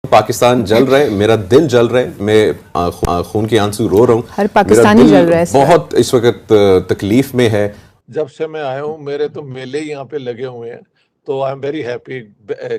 पाकिस्तान जल रहा है, मेरा दिल जल रहा है, मैं खून के आंसू रो रहा हूँ। हर पाकिस्तानी जल रहा है, बहुत इस वक्त तकलीफ में है। जब से मैं आया हूँ मेरे तो मेले यहाँ पे लगे हुए हैं, तो I am very happy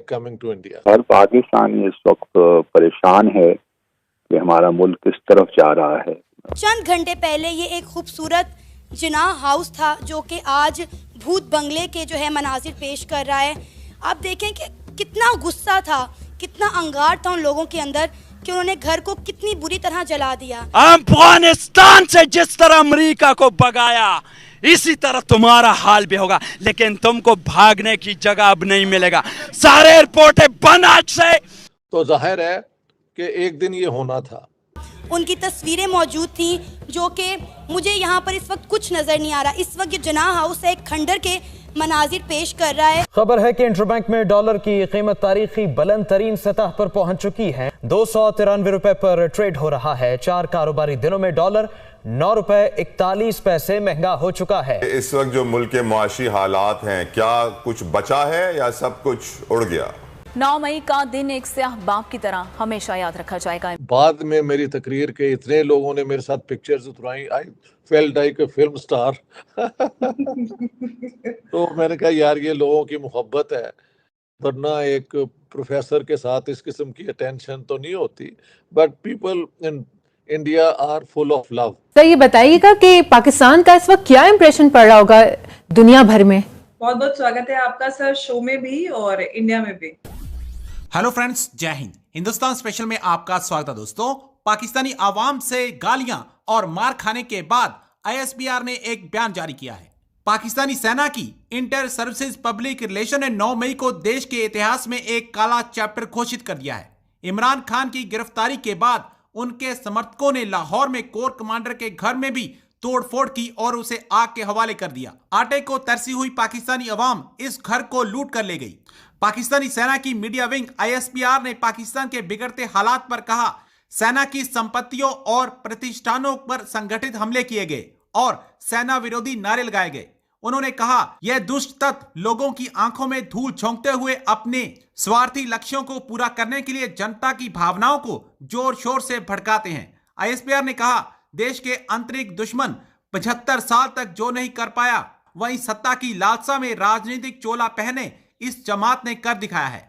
coming to India. हर पाकिस्तानी इस वक्त परेशान है कि हमारा मुल्क किस तरफ जा रहा है। चंद घंटे पहले ये एक खूबसूरत जिनाह हाउस था जो कि आज भूत बंगले के जो है मनाजिर पेश कर रहा है। आप देखें कि कितना गुस्सा था, कितना अंगार था उन लोगों के अंदर कि उन्होंने घर को कितनी बुरी तरह जला दिया। अफगानिस्तान से जिस तरह अमेरिका को भगाया इसी तरह तुम्हारा हाल भी होगा, लेकिन तुमको भागने की जगह अब नहीं मिलेगा। सारे एयरपोर्ट बंद आज से। तो जाहिर है कि एक दिन ये होना था। उनकी तस्वीरें मौजूद थी जो कि मुझे यहाँ पर इस वक्त कुछ नजर नहीं आ रहा। इस वक्त ये जिनाह हाउस है, एक खंडर के मनाजिर पेश कर रहा है। खबर है कि इंटरबैंक में डॉलर की कीमत तारीखी बुलंद तरीन सतह पर पहुंच चुकी है। 293 रुपए पर ट्रेड हो रहा है। 4 कारोबारी दिनों में डॉलर 9 रुपए 41 पैसे महंगा हो चुका है। इस वक्त जो मुल्क के मुआशी हालात हैं, क्या कुछ बचा है या सब कुछ उड़ गया? 9 मई का दिन एक स्याह बाप की तरह हमेशा याद रखा जाएगा। बाद में मेरी तकरीर के इतने लोगों ने मेरे साथ पिक्चर्स उतरवाई, I felt like a film star. तो मैंने कहा यार ये लोगों की मोहब्बत है, वरना एक प्रोफेसर के साथ इस किस्म की अटेंशन तो नहीं होती। But people in India are full of love. Sir ये बताइएगा कि पाकिस्तान का इस वक्त क्या इंप्रेशन पड़ रहा होगा दुनिया भर में? बहुत बहुत स्वागत है आपका सर शो में भी और इंडिया में भी। हेलो फ्रेंड्स, जय हिंद। हिंदुस्तान स्पेशल में आपका स्वागत है दोस्तों। पाकिस्तानी आवाम से गालियां और मार खाने के बाद आईएसपीआर ने एक बयान जारी किया है। पाकिस्तानी सेना की इंटर सर्विसेज पब्लिक रिलेशन ने 9 मई को देश के इतिहास में एक काला चैप्टर घोषित कर दिया है। इमरान खान की गिरफ्तारी के बाद उनके समर्थकों ने लाहौर में कोर कमांडर के घर में भी तोड़फोड़ की और उसे आग के हवाले कर दिया। आटे को तरसी हुई पाकिस्तानी अवाम इस घर को लूट कर ले गई। पाकिस्तानी सेना की मीडिया विंग आईएसपीआर ने पाकिस्तान के बिगड़ते हालात पर कहा, सेना की संपत्तियों और प्रतिष्ठानों पर संगठित हमले किए गए और सेना विरोधी नारे लगाए गए। उन्होंने कहा, यह दुष्ट तत्व लोगों की आंखों में धूल झोंकते हुए अपने स्वार्थी लक्ष्यों को पूरा करने के लिए जनता की भावनाओं को जोर शोर से भड़काते हैं। आईएसपीआर ने कहा, देश के आंतरिक दुश्मन 75 साल तक जो नहीं कर पाया, वहीं सत्ता की लालसा में राजनीतिक चोला पहने इस जमात ने कर दिखाया है।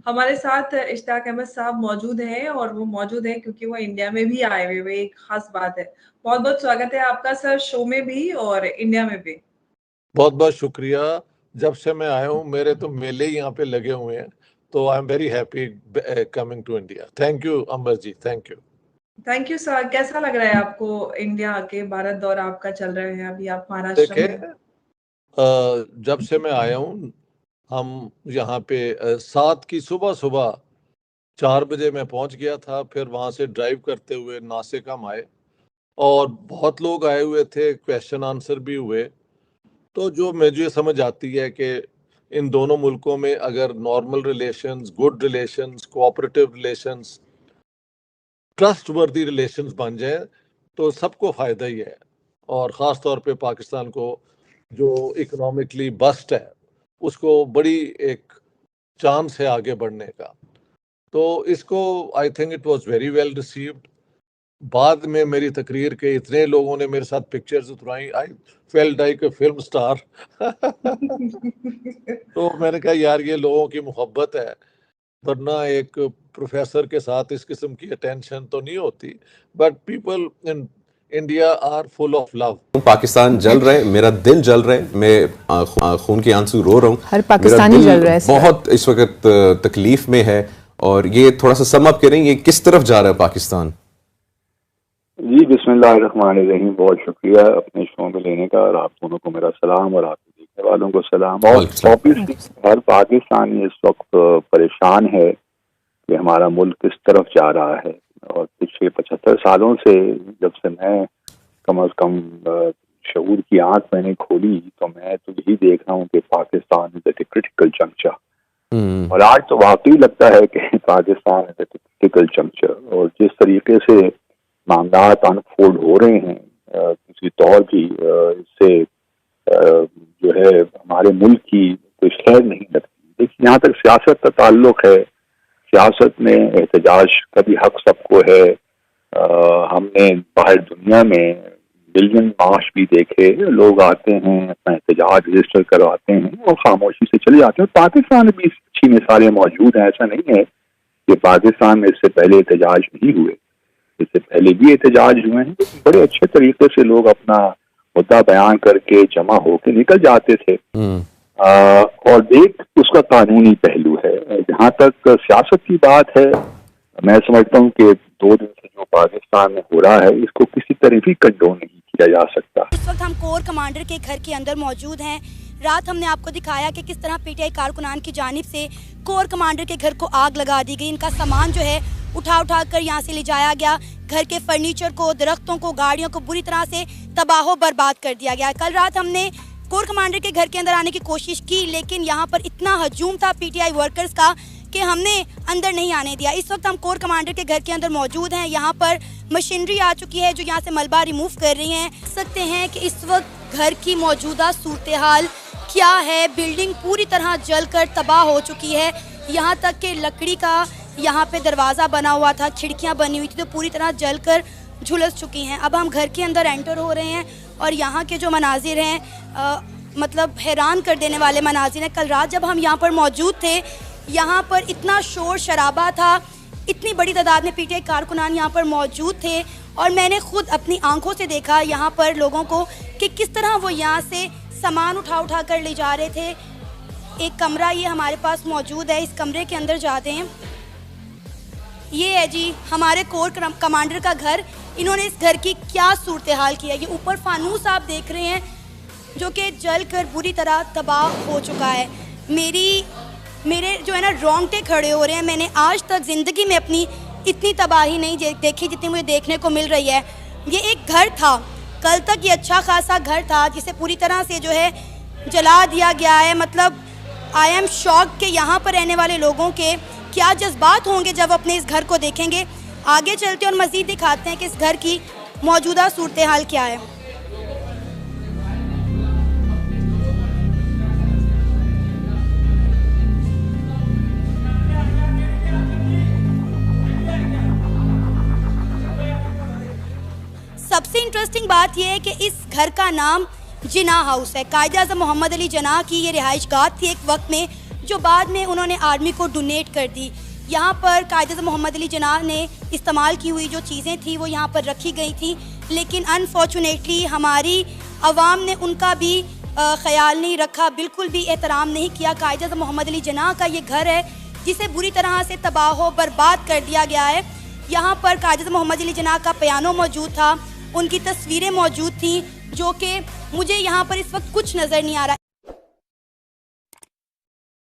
हमारे साथ इश्ताक अहमद साहब मौजूद हैं और वो मौजूद हैं क्योंकि वो इंडिया में भी आए हुए, एक खास बात है। बहुत बहुत स्वागत है आपका सर शो में भी और इंडिया में भी। बहुत बहुत शुक्रिया। जब से मैं आया हूँ मेरे तो मेले यहाँ पे लगे हुए हैं, तो I am very happy coming to India. Thank you Amar ji, thank you. Thank you sir. कैसा लग रहा है आपको इंडिया आके? भारत दौरा आपका चल रहा है, अभी आप महाराष्ट्र में। जब से मैं आया हूँ हम यहाँ पे 7 की सुबह 4 बजे मैं पहुँच गया था। फिर वहाँ से ड्राइव करते हुए नासिक हम आए और बहुत लोग आए हुए थे, क्वेश्चन आंसर भी हुए। तो जो मुझे समझ आती है कि इन दोनों मुल्कों में अगर normal relations, good relations, cooperative relations, trustworthy relations बन जाए तो सबको फ़ायदा ही है। और ख़ास तौर पे पाकिस्तान को जो इकोनॉमिकली बस्ट है उसको बड़ी एक चांस है आगे बढ़ने का। तो इसको I think it was very well received. बाद में मेरी तकरीर के इतने लोगों ने मेरे साथ पिक्चर्स उतरवाई, I felt like a film star. तो मैंने कहा यार ये लोगों की मोहब्बत है, वरना एक प्रोफेसर के साथ इस किस्म की अटेंशन तो नहीं होती। But people in India are full of love. Pakistan जल रहा है, मेरा दिल जल रहा है, मैं खून के आंसू रो रहा हूँ। हर पाकिस्तानी जल रहा है। बहुत इस वक्त तकलीफ में है। और ये थोड़ा सा सम अप करें, ये किस तरफ जा रहा है पाकिस्तान? जी बिस्मिल्लाहिर्रहमानिर्रहीम। बहुत शुक्रिया अपने शो में लेने का, और आप दोनों को मेरा सलाम और आपके देखने वालों को सलाम। और ऑब्वियसली हर पाकिस्तानी इस वक्त परेशान है कि हमारा मुल्क किस तरफ जा रहा है। और पिछले 75 सालों से जब से मैं कम अज कम शऊर की आंख मैंने खोली, तो मैं तो यही देख रहा हूँ कि Pakistan is at a critical juncture. और आज तो वाकई लगता है कि Pakistan is at a critical juncture. और जिस तरीके से मामलात अनफोल्ड हो रहे हैं किसी तौर की, इससे जो है हमारे मुल्क की कोई खैर नहीं लगती। देखिए, यहाँ तक सियासत का ताल्लुक है सियासत में एहतजाज का भी हक सबको है। हमने बाहर दुनिया में बिलियन मार्च भी देखे, लोग आते हैं अपना एहतजाज रजिस्टर करवाते हैं और खामोशी से चले जाते हैं। पाकिस्तान में भी अच्छी मिसालें मौजूद हैं, ऐसा नहीं है कि पाकिस्तान में इससे पहले एहतजाज नहीं हुए, इससे पहले भी एहतजाज हुए हैं। बड़े अच्छे तरीके से लोग अपना मुद्दा बयान करके जमा होकर निकल जाते थे। और एक उसका कानूनी पहलू है। जहाँ तक सियासत की बात है, मैं समझता हूँ कि 2 दिन से जो पाकिस्तान में हो रहा है इसको किसी तरह भी कंडोन नहीं किया जा सकता। इस वक्त हम कोर कमांडर के घर के अंदर मौजूद हैं। रात हमने आपको दिखाया कि किस तरह पीटीआई कारकुनान की जानिब से कोर कमांडर के घर को आग लगा दी गई। इनका सामान जो है उठा कर यहाँ से ले जाया गया। घर के फर्नीचर को, दरख्तों को, गाड़ियों को बुरी तरह से तबाह बर्बाद कर दिया गया। कल रात हमने कोर कमांडर के घर के अंदर आने की कोशिश की, लेकिन यहाँ पर इतना हजूम था पीटीआई वर्कर्स का कि हमने अंदर नहीं आने दिया। इस वक्त हम कोर कमांडर के घर के अंदर मौजूद हैं। यहाँ पर मशीनरी आ चुकी है जो यहाँ से मलबा रिमूव कर रही हैं। सकते हैं कि इस वक्त घर की मौजूदा सूरत हाल क्या है। बिल्डिंग पूरी तरह जलकर तबाह हो चुकी है। यहाँ तक कि लकड़ी का यहाँ पे दरवाज़ा बना हुआ था, खिड़कियाँ बनी हुई थी, तो पूरी तरह जलकर झुलस चुकी हैं। अब हम घर के अंदर एंटर हो रहे हैं और यहाँ के जो मनाजिर हैं मतलब हैरान कर देने वाले मनाजिर हैं। कल रात जब हम यहाँ पर मौजूद थे, यहाँ पर इतना शोर शराबा था, इतनी बड़ी तादाद में पीटीआई कारकुनान यहाँ पर मौजूद थे और मैंने खुद अपनी आंखों से देखा यहाँ पर लोगों को कि किस तरह वो यहाँ से सामान उठा कर ले जा रहे थे। एक कमरा ये हमारे पास मौजूद है, इस कमरे के अंदर जाते हैं। ये है जी हमारे कोर कमांडर का घर। इन्होंने इस घर की क्या सूरत हाल की है। ये ऊपर फानूस आप देख रहे हैं जो कि जल कर बुरी तरह तबाह हो चुका है। मेरे जो है ना रोंगटे खड़े हो रहे हैं। मैंने आज तक ज़िंदगी में अपनी इतनी तबाही नहीं देखी जितनी मुझे देखने को मिल रही है। ये एक घर था, कल तक ये अच्छा खासा घर था जिसे पूरी तरह से जो है जला दिया गया है। मतलब आई एम शॉक कि यहाँ पर रहने वाले लोगों के क्या जज्बात होंगे जब अपने इस घर को देखेंगे। आगे चलते और मज़ीद दिखाते हैं कि इस घर की मौजूदा सूरत हाल क्या है। सबसे इंटरेस्टिंग बात यह है कि इस घर का नाम जिन्ना हाउस है। कायद-ए-आज़म मोहम्मद अली जिन्ना की ये रिहाइशगाह थी एक वक्त में, जो बाद में उन्होंने आर्मी को डोनेट कर दी। यहाँ पर कायद-ए-आज़म मोहम्मद अली जिन्ना ने इस्तेमाल की हुई जो चीज़ें थी वो यहाँ पर रखी गई थी, लेकिन अनफॉर्चुनेटली हमारी आवाम ने उनका भी ख्याल नहीं रखा, बिल्कुल भी एहतराम नहीं किया। कायद-ए-आज़म मोहम्मद अली जिन्ना का ये घर है जिसे बुरी तरह से तबाह बर्बाद कर दिया गया है। यहाँ पर कायद-ए-आज़म मोहम्मद अली जिन्ना का पियानो मौजूद था, उनकी तस्वीरें मौजूद थी, जो कि मुझे यहाँ पर इस वक्त कुछ नज़र नहीं आ रहा।